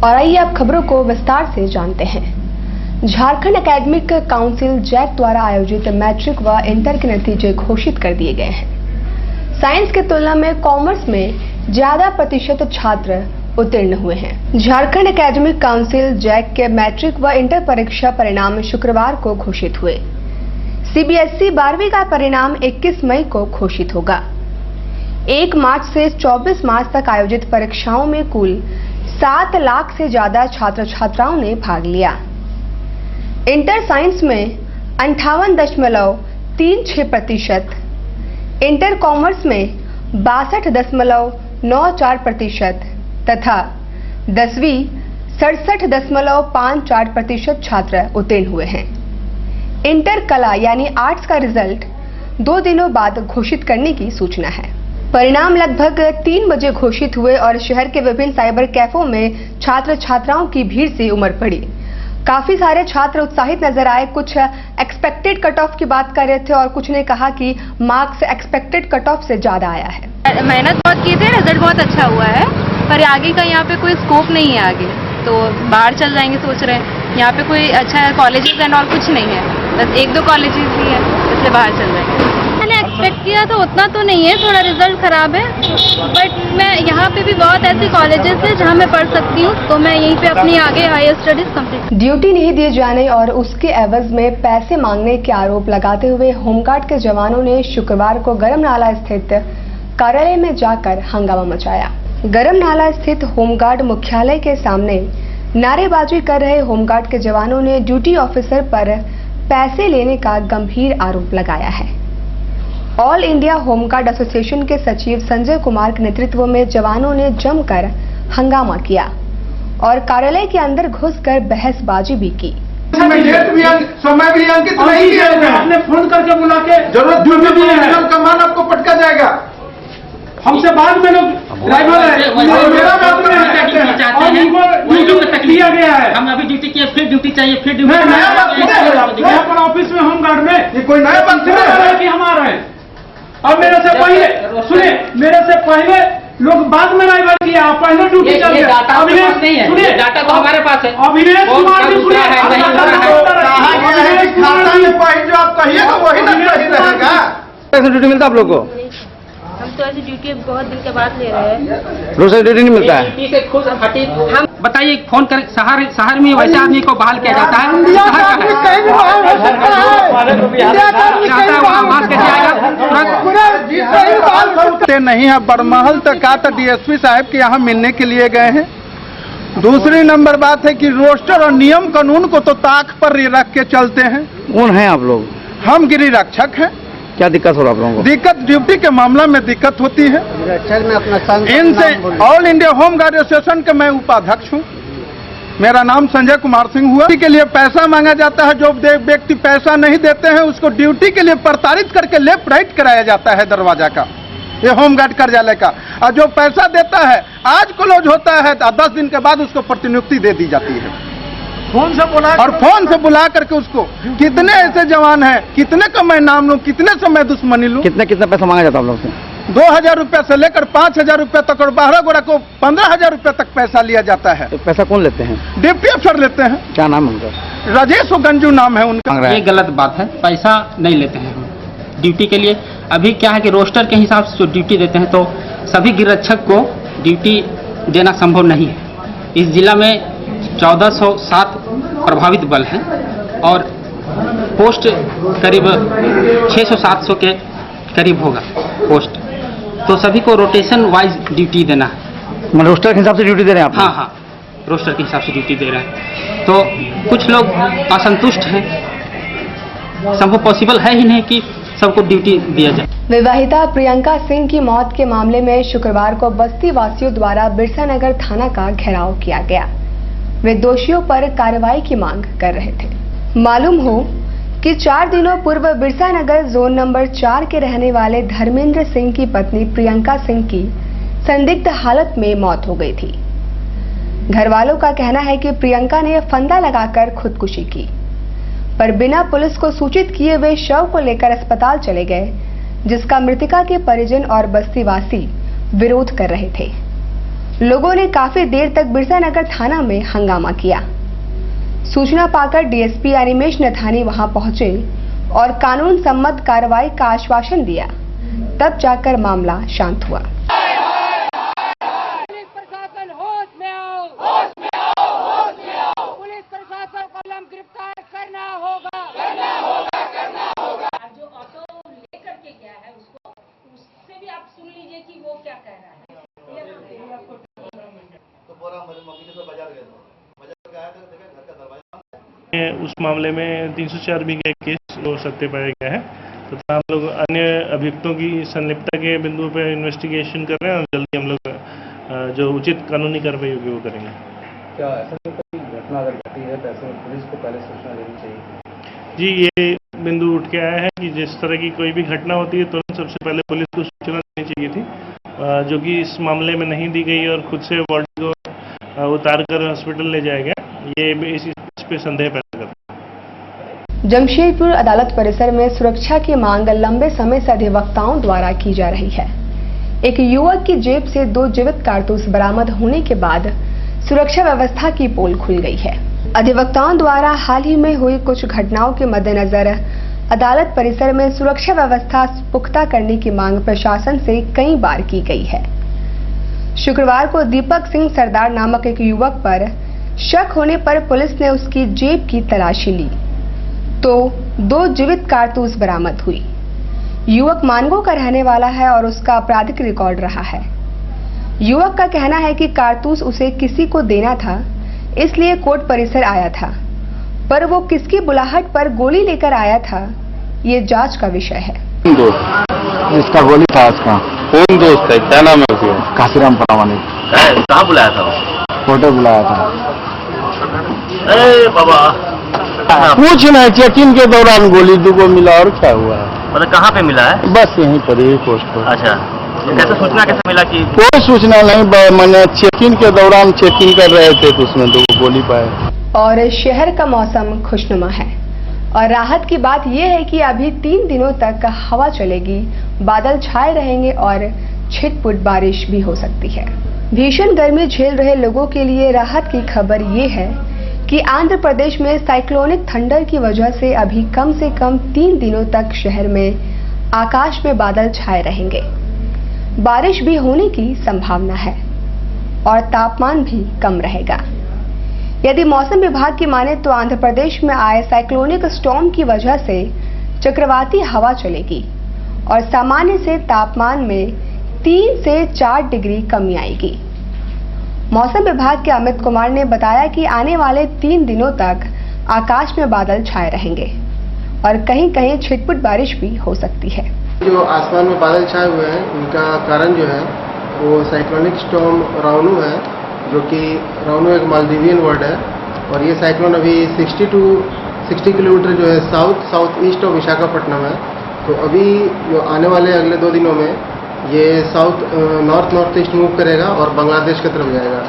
और आइए अब खबरों को विस्तार से जानते हैं। झारखंड एकेडमिक काउंसिल जैक द्वारा आयोजित मैट्रिक व इंटर के नतीजे घोषित कर दिए गए हैं। साइंस की तुलना में कॉमर्स में ज्यादा प्रतिशत छात्र उत्तीर्ण हुए हैं। झारखंड एकेडमिक काउंसिल जैक के मैट्रिक व इंटर परीक्षा परिणाम शुक्रवार को घोषित हुए। सीबीएसई 12वीं का परिणाम 21 मई को घोषित होगा। 1 मार्च से 24 मार्च तक आयोजित परीक्षाओं में कुल 7 लाख से ज्यादा छात्र छात्राओं ने भाग लिया। इंटर साइंस में 58.36%, इंटर कॉमर्स में 62.94% तथा 10वीं 67.54% छात्र उत्तीर्ण हुए हैं। इंटर कला यानी आर्ट्स का रिजल्ट 2 दिनों बाद घोषित करने की सूचना है। परिणाम लगभग 3 बजे घोषित हुए और शहर के विभिन्न साइबर कैफों में छात्र छात्राओं की भीड़ से उमड़ पड़ी। काफी सारे छात्र उत्साहित नजर आए। कुछ एक्सपेक्टेड कट ऑफ की बात कर रहे थे और कुछ ने कहा कि मार्क्स एक्सपेक्टेड कट ऑफ से ज्यादा आया है। मेहनत बहुत की थी, रिजल्ट बहुत अच्छा हुआ है, पर आगे का यहाँ पे कोई स्कोप नहीं है आगे, तो बाहर चल जाएंगे सोच रहे हैं। यहाँ पे कोई अच्छा कॉलेजेस एंड और कुछ नहीं है, बस 1-2 कॉलेजेस ही है, इसलिए बाहर चल जाएंगे। मैंने एक्सपेक्ट किया था उतना तो नहीं है, थोड़ा रिजल्ट खराब है, बट मैं यहाँ पे भी बहुत ऐसे कॉलेजेस है जहाँ मैं पढ़ सकती हूँ, तो मैं यहीं पे अपनी आगे हायर स्टडीज कंप्लीट। ड्यूटी नहीं दिए जाने और उसके एवज में पैसे मांगने के आरोप लगाते हुए होमगार्ड के जवानों ने शुक्रवार को गरम नाला स्थित कार्यालय में जाकर हंगामा मचाया। गरम नाला स्थित होमगार्ड मुख्यालय के सामने नारेबाजी कर रहे होमगार्ड के जवानों ने ड्यूटी ऑफिसर पर पैसे लेने का गंभीर आरोप लगाया है। ऑल इंडिया होमगार्ड एसोसिएशन के सचिव संजय कुमार के नेतृत्व में जवानों ने जमकर हंगामा किया और कार्यालय के अंदर घुसकर बहसबाजी भी की। समय भी अंकित नहीं किया है। आपने फोन करके बुला के जरूरत का मान आपको पटका जाएगा। हमसे बाद में लोग ड्राइवर है, मेरा बात नहीं किया गया है। हम अभी ड्यूटी किए, फिर ड्यूटी चाहिए, फिर ड्यूटी यहाँ पर ऑफिस में होमगार्ड में ये कोई नया बात है कि हम आ रहे हैं। अब मेरे से पहले सुनिए, मेरे से पहले लोग बाद में ड्राइवर किया, पहले ड्यूटी चल गया। अभिनेश सुनिए, डाटा तो हमारे पास है। अभिनेश कुमार जी सुनिए, जो आप कहिएगा वही ना सही रहेगा। कैसे ड्यूटी मिलता आप लोग को? हम तो ऐसी ड्यूटी बहुत दिन के बाद ले रहे हैं। रोज से ड्यूटी नहीं मिलता है। हम बताइए, फोन कर शहर में वैसे आदमी को बहाल किया जाता है। नहीं है, बड़महल तक का तो डीएसपी साहब के यहाँ मिलने के लिए गए हैं। दूसरी नंबर बात है कि रोस्टर और नियम कानून को तो ताक पर रख के चलते हैं। कौन है आप लोग? हम गिरिरक्षक हैं। क्या दिक्कत हो रहा है आप लोगों को? दिक्कत ड्यूटी के मामला में दिक्कत होती है। इनसे ऑल इंडिया होमगार्ड एसोसिएशन का मैं उपाध्यक्ष हूँ। मेरा नाम संजय कुमार सिंह हुआ। ड्यूटी के लिए पैसा मांगा जाता है, जो व्यक्ति पैसा नहीं देते हैं उसको ड्यूटी के लिए प्रताड़ित करके लेफ्ट राइट कराया जाता है दरवाजा का, ये होमगार्ड कार्यालय का। और जो पैसा देता है आज क्लोज होता है, 10 दिन के बाद उसको प्रतिनियुक्ति दे दी जाती है। फोन से बुला करके उसको कितने ऐसे जवान हैं, कितने का मैं नाम लूं, कितने से मैं दुश्मनी लूं। कितना पैसा मांगा जाता है आप लोग से? 2000 रुपया से लेकर 5000 रुपया तक और 12 गोरा को 15000 रुपया तक पैसा लिया जाता है। तो पैसा कौन लेते हैं? डिप्टी अफसर लेते हैं। क्या नाम है उनका? राजेश गंजू नाम है उनका। ये गलत बात है, पैसा नहीं लेते हैं हम ड्यूटी के लिए। अभी क्या है कि रोस्टर के हिसाब से जो ड्यूटी देते हैं, तो सभी गिररक्षक को ड्यूटी देना संभव नहीं है। इस जिला में 1407 प्रभावित बल हैं और पोस्ट करीब 600-700 के करीब होगा पोस्ट, तो सभी को रोटेशन वाइज ड्यूटी देना है। रोस्टर के हिसाब से ड्यूटी दे रहे हैं आप? हाँ, रोस्टर के हिसाब से ड्यूटी दे रहे हैं। तो कुछ लोग असंतुष्ट हैं, संभव पॉसिबल है ही नहीं कि सबको ड्यूटी दिया जाए। विवाहिता प्रियंका सिंह की मौत के मामले में शुक्रवार को बस्ती वासियों द्वारा बिरसा नगर थाना का घेराव किया गया। वे दोषियों पर कार्रवाई की मांग कर रहे थे। मालूम हो कि 4 दिनों पूर्व बिरसा नगर जोन नंबर 4 के रहने वाले धर्मेंद्र सिंह की पत्नी प्रियंका सिंह की संदिग्ध हालत में मौत हो गई थी। घर वालों का कहना है कि प्रियंका ने फंदा लगाकर खुदकुशी की, पर बिना पुलिस को सूचित किए वे शव को लेकर अस्पताल चले गए, जिसका मृतका के परिजन और बस्तीवासी विरोध कर रहे थे। लोगों ने काफी देर तक बिरसानगर थाना में हंगामा किया। सूचना पाकर डीएसपी अनिमेश नथानी वहां पहुंचे और कानून सम्मत कार्रवाई का आश्वासन दिया। तब जाकर मामला शांत हुआ। पुलिस प्रशासन होश में आओ, होश में आओ, होश में आओ। पुलिस प्रशासन को गिरफ्तार करना होगा, करना होगा, करना होगा। जो ऑटो लेकर के गया है उससे भी आप सुन लीजिए कि वो क्या कह रहा है। तो पूरा मेरी मम्मी के साथ बाजार गया था, देखा घर का दरवाजा। उस मामले में 304 भी का केस वो सत्य पाया गया है तथा हम लोग अन्य अभियुक्तों की संलिप्तता के बिंदु पर इन्वेस्टिगेशन कर रहे हैं और जल्दी हम लोग जो उचित कानूनी कार्रवाई होगी वो करेंगे। क्या ऐसा कोई घटना अगर घटी है तो ऐसे पुलिस को पहले सूचना देनी चाहिए? जी, ये बिंदु उठ के आया है कि जिस तरह की कोई भी घटना होती है तुरंत सबसे पहले पुलिस को सूचना देनी चाहिए थी, जो कि इस मामले में नहीं दी गई और खुद से बॉडी को उतार कर हॉस्पिटल ले जाया गया। ये इस पे संदेह पैदा करता है। जमशेदपुर अदालत परिसर में सुरक्षा की मांग लंबे समय से अधिवक्ताओं द्वारा की जा रही है। एक युवक की जेब से 2 जीवित कारतूस बरामद होने के बाद सुरक्षा व्यवस्था की पोल खुल गई है। अधिवक्ताओं द्वारा हाल ही में हुई कुछ घटनाओं के मद्देनजर अदालत परिसर में सुरक्षा व्यवस्था पुख्ता करने की मांग प्रशासन से कई बार की गई है। शुक्रवार को दीपक सिंह सरदार नामक एक युवक पर शक होने पर पुलिस ने उसकी जेब की तलाशी ली तो 2 जीवित कारतूस बरामद हुई। युवक मानगो का रहने वाला है और उसका आपराधिक रिकॉर्ड रहा है। युवक का कहना है कि कारतूस उसे किसी को देना था, इसलिए कोर्ट परिसर आया था, पर वो किसकी बुलाहट पर गोली लेकर आया था, ये जांच का विषय है। जिसका गोली था उसका कौन दोस्त है, क्या नाम है उसका? काशीराम प्रामाणिक। कहाँ बुलाया था? फोटो बुलाया था। बाबा कुछ नहीं, चेक इन के दौरान गोली 2 को मिला और क्या हुआ है? मतलब कहाँ पे मिला है? बस यहीं पर ही पोस्ट पर। अच्छा, कैसे सूचना कैसे मिला कि? कोई सूचना नहीं, मैंने चेक इन के दौरान चेकिंग कर रहे थे तो उसमें 2 गोली पाए। और शहर का मौसम खुशनुमा है और राहत की बात यह है कि अभी 3 दिनों तक हवा चलेगी, बादल छाए रहेंगे और छिटपुट बारिश भी हो सकती है। भीषण गर्मी झेल रहे लोगों के लिए राहत की खबर ये है कि आंध्र प्रदेश में साइक्लोनिक थंडर की वजह से अभी कम से कम 3 दिनों तक शहर में आकाश में बादल छाए रहेंगे। बारिश भी होने की संभावना है और तापमान भी कम रहेगा। यदि मौसम विभाग की माने तो आंध्र प्रदेश में आए साइक्लोनिक स्टॉर्म की वजह से चक्रवाती हवा चलेगी और सामान्य से तापमान में 3 से 4 डिग्री कमी आएगी। मौसम विभाग के अमित कुमार ने बताया कि आने वाले 3 दिनों तक आकाश में बादल छाए रहेंगे और कहीं कहीं छिटपुट बारिश भी हो सकती है। जो आसमान में बादल छाए हुए हैं उनका कारण जो है वो साइक्लोनिक स्टॉर्म राउनू है, जो कि राउनू एक मालदीवियन वर्ड है और ये साइक्लोन अभी 60 किलोमीटर जो है साउथ ईस्ट ऑफ विशाखापट्टनम है। तो अभी जो आने वाले अगले 2 दिनों में ये नॉर्थ ईस्ट मूव करेगा और बांग्लादेश की तरफ जाएगा।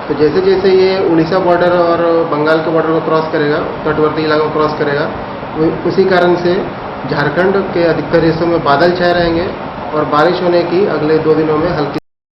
तो जैसे जैसे ये उड़ीसा बॉर्डर और बंगाल के बॉर्डर को क्रॉस करेगा, तटवर्ती इलाकों को क्रॉस करेगा, उसी कारण से झारखंड के अधिकतर हिस्सों में बादल छाए रहेंगे और बारिश होने की अगले 2 दिनों में हल्की